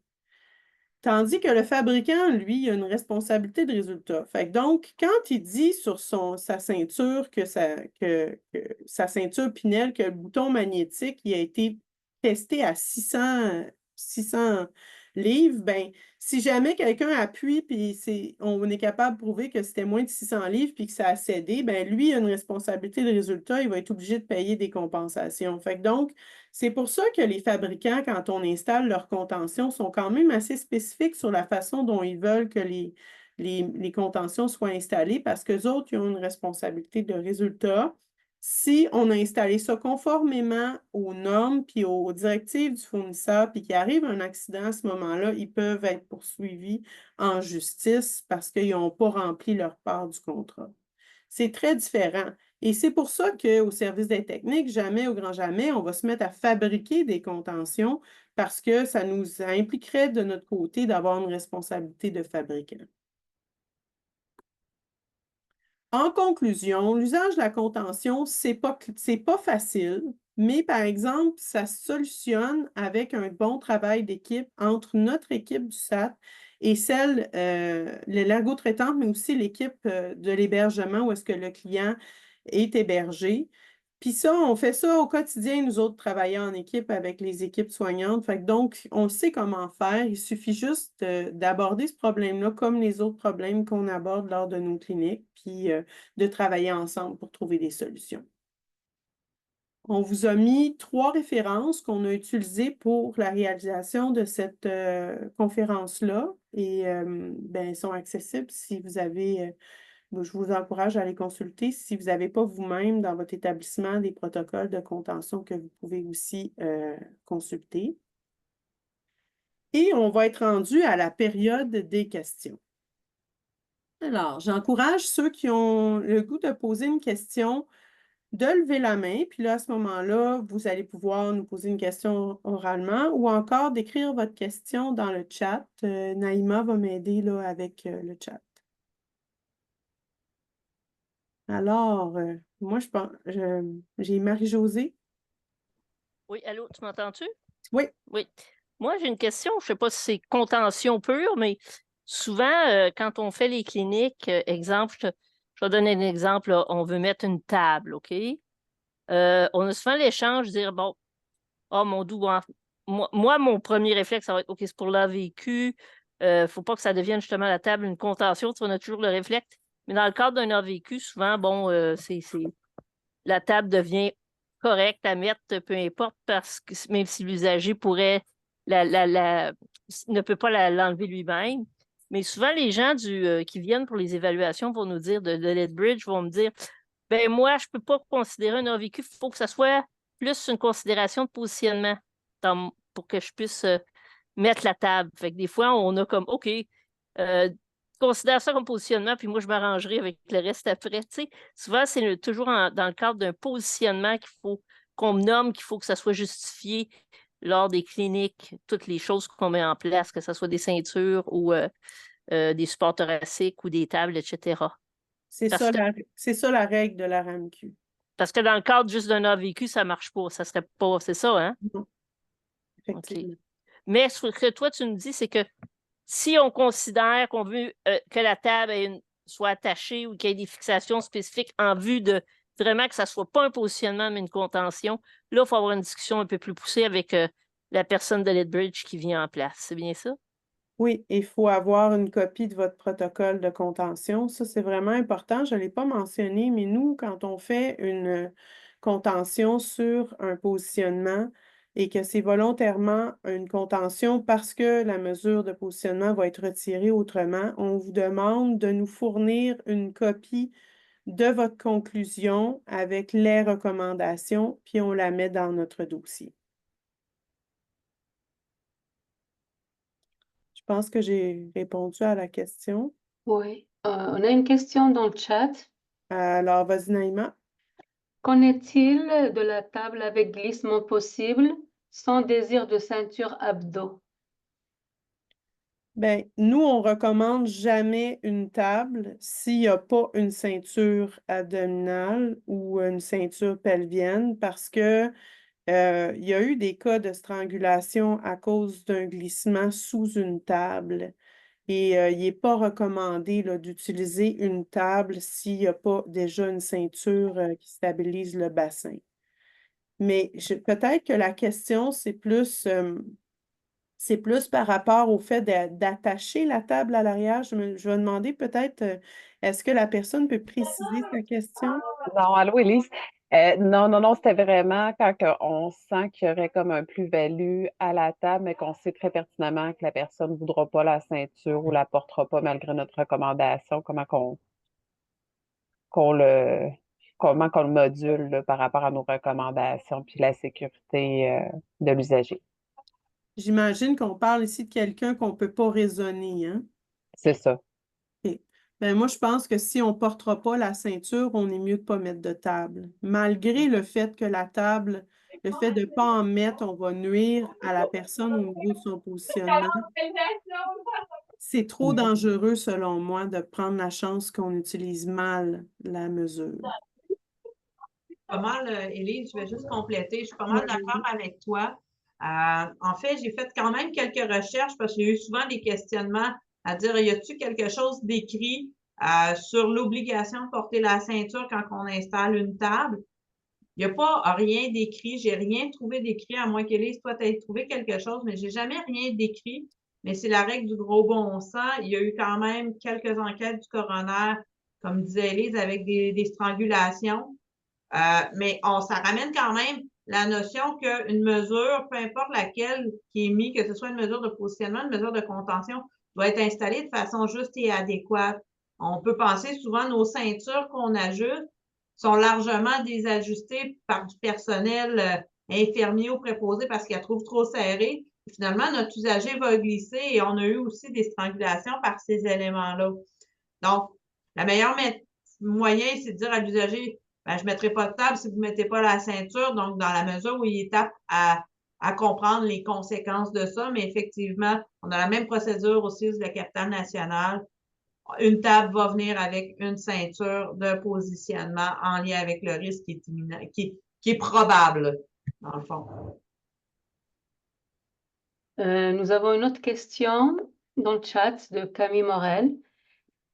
Tandis que le fabricant, lui, il a une responsabilité de résultat. Fait que donc, quand il dit sur sa ceinture que sa ceinture Pinel, que le bouton magnétique il a été testé à 600 livres, ben, si jamais quelqu'un appuie puis on est capable de prouver que c'était moins de 600 livres puis que ça a cédé, ben lui, il a une responsabilité de résultat, il va être obligé de payer des compensations. Fait que donc, c'est pour ça que les fabricants, quand on installe leur contention, sont quand même assez spécifiques sur la façon dont ils veulent que les contentions soient installées parce qu'eux autres, ils ont une responsabilité de résultat. Si on a installé ça conformément aux normes puis aux directives du fournisseur, puis qu'il arrive un accident à ce moment-là, ils peuvent être poursuivis en justice parce qu'ils n'ont pas rempli leur part du contrat. C'est très différent. Et c'est pour ça qu'au service des techniques, jamais au grand jamais, on va se mettre à fabriquer des contentions parce que ça nous impliquerait de notre côté d'avoir une responsabilité de fabricant. En conclusion, l'usage de la contention, c'est pas facile, mais par exemple, ça se solutionne avec un bon travail d'équipe entre notre équipe du SAT et celle, l'ergotraitante, mais aussi l'équipe de l'hébergement où est-ce que le client est hébergé. Puis ça, on fait ça au quotidien, nous autres, travailler en équipe avec les équipes soignantes. Fait que donc, on sait comment faire. Il suffit juste d'aborder ce problème-là comme les autres problèmes qu'on aborde lors de nos cliniques, puis de travailler ensemble pour trouver des solutions. On vous a mis 3 références qu'on a utilisées pour la réalisation de cette conférence-là et ben, elles sont accessibles si vous avez je vous encourage à les consulter si vous n'avez pas vous-même dans votre établissement des protocoles de contention que vous pouvez aussi consulter. Et on va être rendu à la période des questions. Alors, j'encourage ceux qui ont le goût de poser une question de lever la main, puis là, à ce moment-là, vous allez pouvoir nous poser une question oralement ou encore d'écrire votre question dans le chat. Naïma va m'aider là avec le chat. Alors, moi, je pense, j'ai Marie-Josée. Oui, allô, tu m'entends-tu? Oui. Oui. Moi, j'ai une question. Je ne sais pas si c'est contention pure, mais souvent, quand on fait les cliniques, exemple, je vais donner un exemple, là, on veut mettre une table, OK? On a souvent l'échange de dire, bon, oh mon doux, moi, mon premier réflexe, ça va être, OK, c'est pour l'AVQ. Il ne faut pas que ça devienne justement la table une contention. On a toujours le réflexe. Mais dans le cadre d'un AVQ, souvent, bon, la table devient correcte à mettre, peu importe, parce que même si l'usager pourrait ne peut pas l'enlever lui-même. Mais souvent, les gens qui viennent pour les évaluations vont nous dire de Lethbridge vont me dire ben moi, je ne peux pas considérer un AVQ, il faut que ça soit plus une considération de positionnement pour que je puisse mettre la table. Fait que des fois, on a comme OK, considère ça comme positionnement, puis moi, je m'arrangerai avec le reste après. Tu sais, souvent, c'est toujours dans le cadre d'un positionnement qu'on nomme, qu'il faut que ça soit justifié lors des cliniques, toutes les choses qu'on met en place, que ce soit des ceintures ou des supports thoraciques ou des tables, etc. C'est ça la règle de la RAMQ. Parce que dans le cadre juste d'un AVQ, ça ne marche pas. Ça serait pas. C'est ça, hein? Non. Effectivement. Okay. Mais ce que toi, tu me dis, c'est que si on considère qu'on veut que la table soit attachée ou qu'il y ait des fixations spécifiques en vue de vraiment que ça ne soit pas un positionnement, mais une contention, là, il faut avoir une discussion un peu plus poussée avec la personne de Lethbridge qui vient en place. C'est bien ça? Oui, il faut avoir une copie de votre protocole de contention. Ça, c'est vraiment important. Je ne l'ai pas mentionné, mais nous, quand on fait une contention sur un positionnement et que c'est volontairement une contention parce que la mesure de positionnement va être retirée autrement, on vous demande de nous fournir une copie de votre conclusion avec les recommandations, puis on la met dans notre dossier. Je pense que j'ai répondu à la question. Oui, on a une question dans le chat. Alors, vas-y, Naïma. Qu'en est-il de la table avec glissement possible sans désir de ceinture abdos? Bien, nous, on ne recommande jamais une table s'il n'y a pas une ceinture abdominale ou une ceinture pelvienne parce que il y a eu des cas de strangulation à cause d'un glissement sous une table. Et il n'est pas recommandé d'utiliser une table s'il n'y a pas déjà une ceinture qui stabilise le bassin. Mais peut-être que la question, c'est plus par rapport au fait d'attacher la table à l'arrière. Je vais demander peut-être, est-ce que la personne peut préciser sa question? Non, allô, Élise. Non, c'était vraiment quand on sent qu'il y aurait comme un plus-value à la table, mais qu'on sait très pertinemment que la personne ne voudra pas la ceinture ou la portera pas malgré notre recommandation, qu'on le, comment qu'on le module là, par rapport à nos recommandations puis la sécurité de l'usager. J'imagine qu'on parle ici de quelqu'un qu'on ne peut pas raisonner, hein? C'est ça. OK. Ben, moi, je pense que si on ne portera pas la ceinture, on est mieux de ne pas mettre de table. Malgré le fait que la table, le fait de ne pas en mettre, on va nuire à la personne au niveau de son positionnement. C'est trop dangereux, selon moi, de prendre la chance qu'on utilise mal la mesure. Pas mal, Élise, je vais juste compléter. Je suis pas mal d'accord avec toi. En fait, j'ai fait quand même quelques recherches parce qu'il y a eu souvent des questionnements à dire, y a-t-il quelque chose d'écrit sur l'obligation de porter la ceinture quand on installe une table? Il n'y a pas rien d'écrit. J'ai rien trouvé d'écrit, à moins qu'Élise, toi, tu aies trouvé quelque chose, mais j'ai jamais rien d'écrit. Mais c'est la règle du gros bon sens. Il y a eu quand même quelques enquêtes du coroner, comme disait Élise, avec des strangulations. Mais ça ramène quand même la notion qu'une mesure, peu importe laquelle qui est mise, que ce soit une mesure de positionnement, une mesure de contention, doit être installée de façon juste et adéquate. On peut penser souvent nos ceintures qu'on ajuste sont largement désajustées par du personnel infirmier ou préposé parce qu'elles trouvent trop serrées. Finalement, notre usager va glisser et on a eu aussi des strangulations par ces éléments-là. Donc, la meilleure moyen, c'est de dire à l'usager, ben, je ne mettrai pas de table si vous ne mettez pas la ceinture. Donc, dans la mesure où il est apte à comprendre les conséquences de ça, mais effectivement, on a la même procédure aussi sur la capitale nationale. Une table va venir avec une ceinture de positionnement en lien avec le risque qui est imminent, qui est probable, dans le fond. Nous avons une autre question dans le chat de Camille Morel.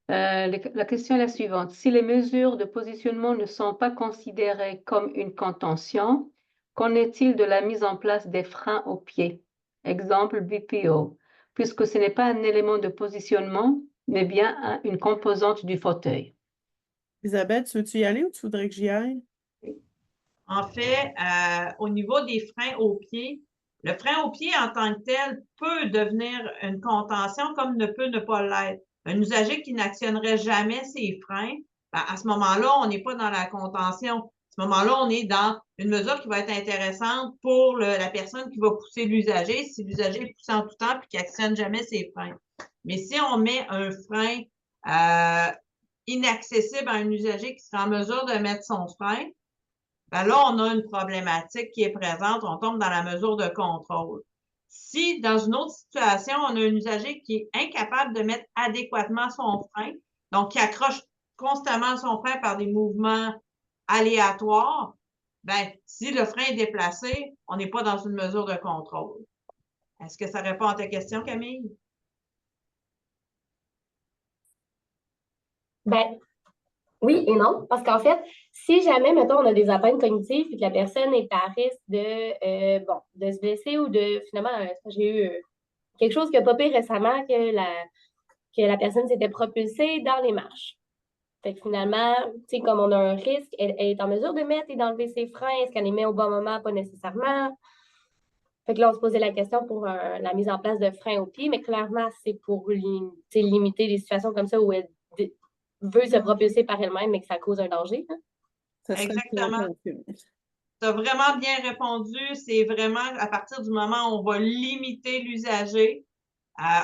La question est la suivante. Si les mesures de positionnement ne sont pas considérées comme une contention, qu'en est-il de la mise en place des freins aux pieds? Exemple BPO, puisque ce n'est pas un élément de positionnement, mais bien une composante du fauteuil. Isabelle, tu veux-tu y aller ou tu voudrais que j'y aille? En fait, au niveau des freins aux pieds, le frein au pied en tant que tel peut devenir une contention comme ne peut ne pas l'être. Un usager qui n'actionnerait jamais ses freins, ben, à ce moment-là, on n'est pas dans la contention. À ce moment-là, on est dans une mesure qui va être intéressante pour la personne qui va pousser l'usager, si l'usager est poussé en tout temps et qui n'actionne jamais ses freins. Mais si on met un frein inaccessible à un usager qui sera en mesure de mettre son frein, ben là, on a une problématique qui est présente, on tombe dans la mesure de contrôle. Si, dans une autre situation, on a un usager qui est incapable de mettre adéquatement son frein, donc qui accroche constamment son frein par des mouvements aléatoires, ben, si le frein est déplacé, on n'est pas dans une mesure de contrôle. Est-ce que ça répond à ta question, Camille? Ben, oui et non, parce qu'en fait, si jamais, mettons, on a des atteintes cognitives et que la personne est à risque de se blesser ou finalement, j'ai eu quelque chose qui a popé récemment que la personne s'était propulsée dans les marches. Fait que finalement, tu sais, comme on a un risque, elle est en mesure de mettre et d'enlever ses freins. Est-ce qu'elle les met au bon moment? Pas nécessairement. Fait que là, on se posait la question pour la mise en place de freins au pied, mais clairement, c'est pour limiter des situations comme ça où elle veut se propulser par elle-même, mais que ça cause un danger. Hein? Ça serait Exactement. Tu as vraiment bien répondu. C'est vraiment à partir du moment où on va limiter l'usager.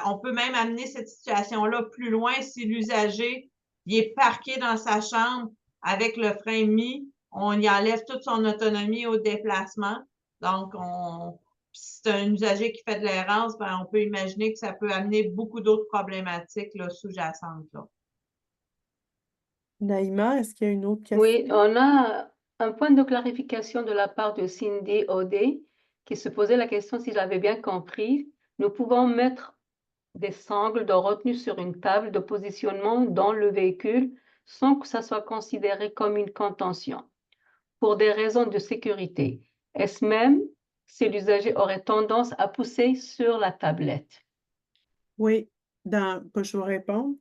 On peut même amener cette situation-là plus loin si l'usager est parqué dans sa chambre avec le frein mis. On y enlève toute son autonomie au déplacement. Donc, si c'est un usager qui fait de l'errance, ben, on peut imaginer que ça peut amener beaucoup d'autres problématiques là, sous-jacentes. Là. Naïma, est-ce qu'il y a une autre question? Oui, on a un point de clarification de la part de Cindy Audet qui se posait la question, si j'avais bien compris, nous pouvons mettre des sangles de retenue sur une table de positionnement dans le véhicule sans que ça soit considéré comme une contention pour des raisons de sécurité. Est-ce même si l'usager aurait tendance à pousser sur la tablette? Oui, je vais répondre.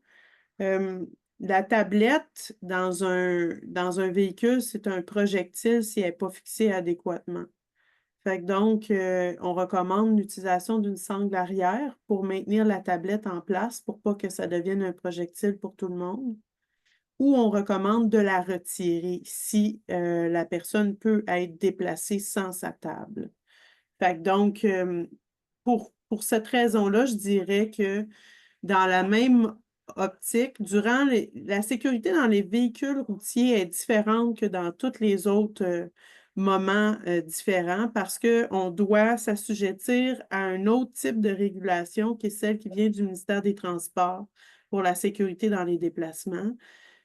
La tablette dans un véhicule, c'est un projectile si elle n'est pas fixée adéquatement. Fait que donc, on recommande l'utilisation d'une sangle arrière pour maintenir la tablette en place pour pas que ça devienne un projectile pour tout le monde. Ou on recommande de la retirer si la personne peut être déplacée sans sa table. Fait que donc, pour cette raison-là, je dirais que dans la même optique, la sécurité dans les véhicules routiers est différente que dans tous les autres moments différents parce qu'on doit s'assujettir à un autre type de régulation qui est celle qui vient du ministère des Transports pour la sécurité dans les déplacements.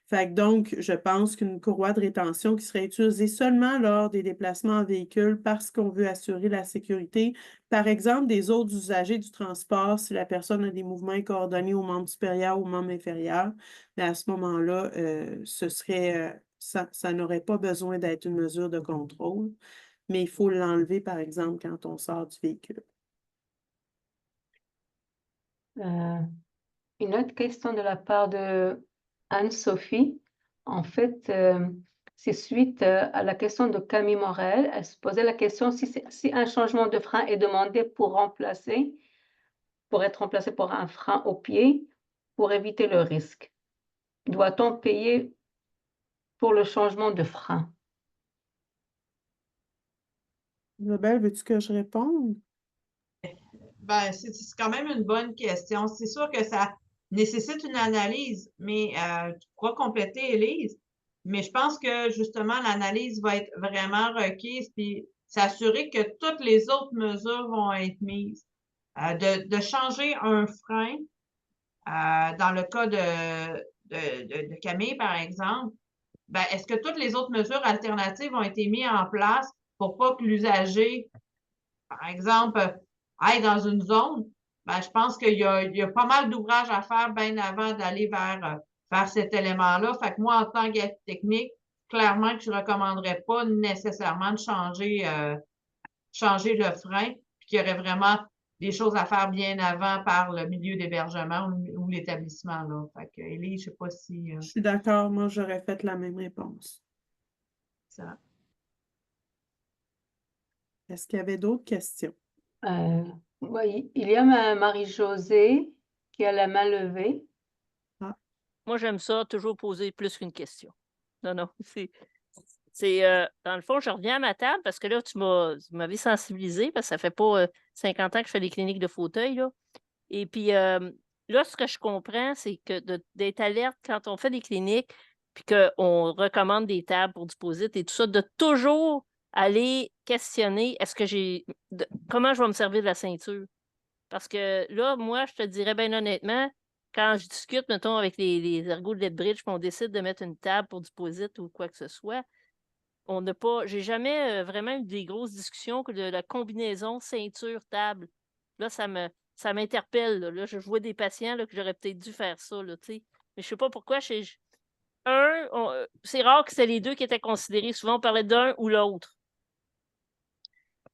Fait que donc, je pense qu'une courroie de rétention qui serait utilisée seulement lors des déplacements en véhicule parce qu'on veut assurer la sécurité, par exemple, des autres usagers du transport, si la personne a des mouvements coordonnés aux membres supérieurs ou aux membres inférieurs, mais à ce moment-là, ça n'aurait pas besoin d'être une mesure de contrôle, mais il faut l'enlever, par exemple, quand on sort du véhicule. Une autre question de la part de Anne-Sophie. En fait, c'est suite à la question de Camille Morel. Elle se posait la question si un changement de frein est demandé pour être remplacé par un frein au pied pour éviter le risque. Doit-on payer pour le changement de frein? Isabelle, veux-tu que je réponde? Ben, c'est quand même une bonne question. C'est sûr que ça nécessite une analyse, mais tu pourras compléter, Élise. Mais je pense que justement, l'analyse va être vraiment requise, puis s'assurer que toutes les autres mesures vont être mises. De changer un frein, dans le cas de Camille, par exemple, ben, est-ce que toutes les autres mesures alternatives ont été mises en place pour pas que l'usager, par exemple, aille dans une zone? Ben, je pense qu'il y a pas mal d'ouvrages à faire bien avant d'aller vers cet élément-là. Fait que moi, en tant qu'aide technique, clairement que je ne recommanderais pas nécessairement de changer le frein, puis qu'il y aurait vraiment des choses à faire bien avant par le milieu d'hébergement ou l'établissement, là. Fait que, Élie, je sais pas si Je suis d'accord, moi, j'aurais fait la même réponse. ça. Est-ce qu'il y avait d'autres questions? Oui, il y a Marie-Josée qui a la main levée. Moi, j'aime ça, toujours poser plus qu'une question. Non, dans le fond, je reviens à ma table parce que là, tu m'avais sensibilisé parce que ça fait pas 50 ans que je fais des cliniques de fauteuil, là. Et puis, là, ce que je comprends, c'est que d'être alerte quand on fait des cliniques puis qu'on recommande des tables pour Disposite et tout ça, de toujours aller questionner comment je vais me servir de la ceinture. Parce que là, moi, je te dirais bien honnêtement, quand je discute, mettons, avec les ergots de Lethbridge, puis on décide de mettre une table pour Disposite ou quoi que ce soit, j'ai jamais vraiment eu des grosses discussions de la combinaison ceinture-table. Là, ça m'interpelle. Là, je vois des patients là, que j'aurais peut-être dû faire ça, là, tu sais. Mais je sais pas pourquoi. C'est rare que c'était les deux qui étaient considérés. Souvent, on parlait d'un ou l'autre.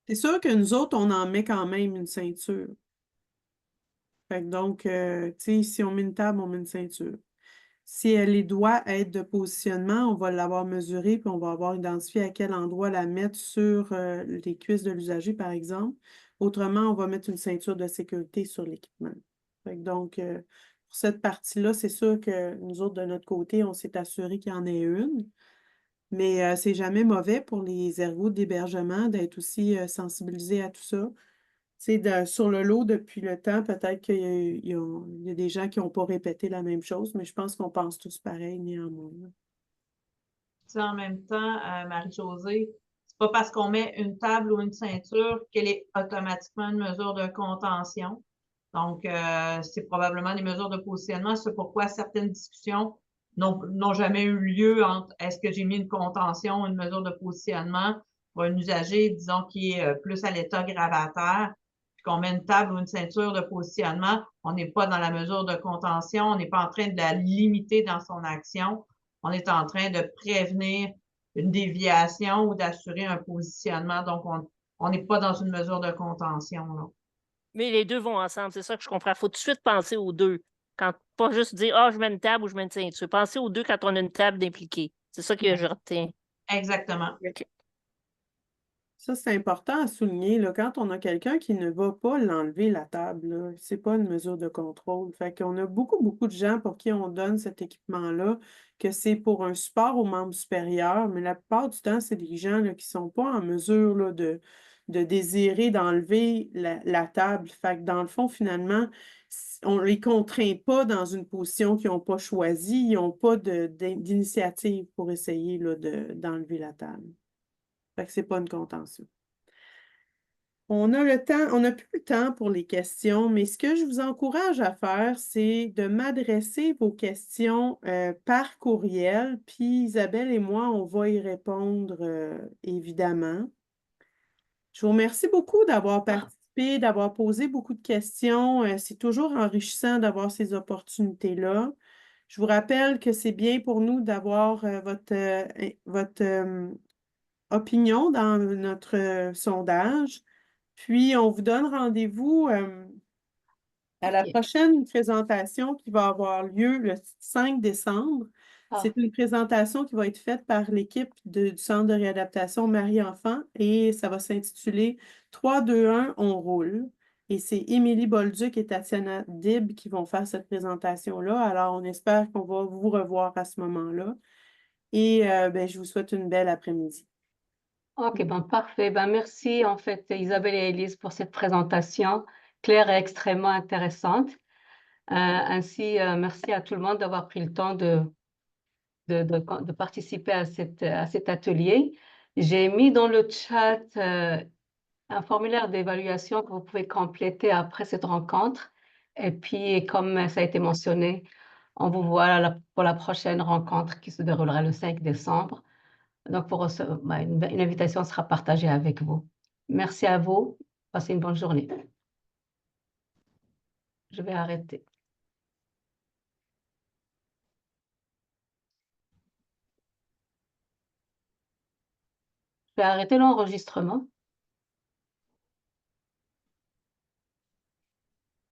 C'est sûr que nous autres, on en met quand même une ceinture. Fait que donc, tu sais, si on met une table, on met une ceinture. Si elle doit être de positionnement, on va l'avoir mesurée, puis on va avoir identifié à quel endroit la mettre sur les cuisses de l'usager, par exemple. Autrement, on va mettre une ceinture de sécurité sur l'équipement. Fait que donc, pour cette partie-là, c'est sûr que nous autres, de notre côté, on s'est assuré qu'il y en ait une. Mais c'est jamais mauvais pour les ergots d'hébergement d'être aussi sensibilisés à tout ça. Tu sais, sur le lot depuis le temps, peut-être qu'il y a des gens qui n'ont pas répété la même chose, mais je pense qu'on pense tous pareil néanmoins. En même temps, Marie-Josée, c'est pas parce qu'on met une table ou une ceinture qu'elle est automatiquement une mesure de contention. Donc, c'est probablement des mesures de positionnement. C'est pourquoi certaines discussions n'ont jamais eu lieu entre est-ce que j'ai mis une contention ou une mesure de positionnement pour un usager, disons, qui est plus à l'état gravataire, puis qu'on met une table ou une ceinture de positionnement, on n'est pas dans la mesure de contention, on n'est pas en train de la limiter dans son action, on est en train de prévenir une déviation ou d'assurer un positionnement. Donc, on n'est pas dans une mesure de contention, là. Mais les deux vont ensemble, c'est ça que je comprends. Il faut tout de suite penser aux deux. Quand, pas juste dire, ah, je mets une table ou je mets une ceinture. Pensez aux deux quand on a une table d'impliquer. C'est ça que je retiens. Exactement. OK. Ça, c'est important à souligner, là, quand on a quelqu'un qui ne va pas l'enlever la table, là, c'est pas une mesure de contrôle. Fait qu'on a beaucoup de gens pour qui on donne cet équipement-là, que c'est pour un support aux membres supérieurs, mais la plupart du temps, c'est des gens là, qui sont pas en mesure là, de désirer d'enlever la table. Fait que dans le fond, finalement, on les contraint pas dans une position qu'ils n'ont pas choisie, ils n'ont pas d'initiative pour essayer là, d'enlever la table. Fait que c'est pas une contention. On a le temps, on n'a plus le temps pour les questions, mais ce que je vous encourage à faire, c'est de m'adresser vos questions par courriel, puis Isabelle et moi, on va y répondre évidemment. Je vous remercie beaucoup d'avoir participé, d'avoir posé beaucoup de questions. C'est toujours enrichissant d'avoir ces opportunités-là. Je vous rappelle que c'est bien pour nous d'avoir votre opinion dans notre sondage. Puis, on vous donne rendez-vous à la OK. prochaine présentation qui va avoir lieu le 5 décembre. Ah. C'est une présentation qui va être faite par l'équipe du Centre de réadaptation Marie-Enfant et ça va s'intituler 3, 2, 1, on roule. Et c'est Émilie Bolduc et Tatiana Dib qui vont faire cette présentation-là. Alors, on espère qu'on va vous revoir à ce moment-là. Et ben, je vous souhaite une belle après-midi. OK, ben parfait. Ben merci en fait Isabelle et Élise pour cette présentation claire et extrêmement intéressante. Ainsi, merci à tout le monde d'avoir pris le temps de participer à cet atelier. J'ai mis dans le chat un formulaire d'évaluation que vous pouvez compléter après cette rencontre. Et puis, comme ça a été mentionné, on vous voit pour la prochaine rencontre qui se déroulera le 5 décembre. Donc, une invitation sera partagée avec vous. Merci à vous. Passez une bonne journée. Je vais arrêter. Je vais arrêter l'enregistrement.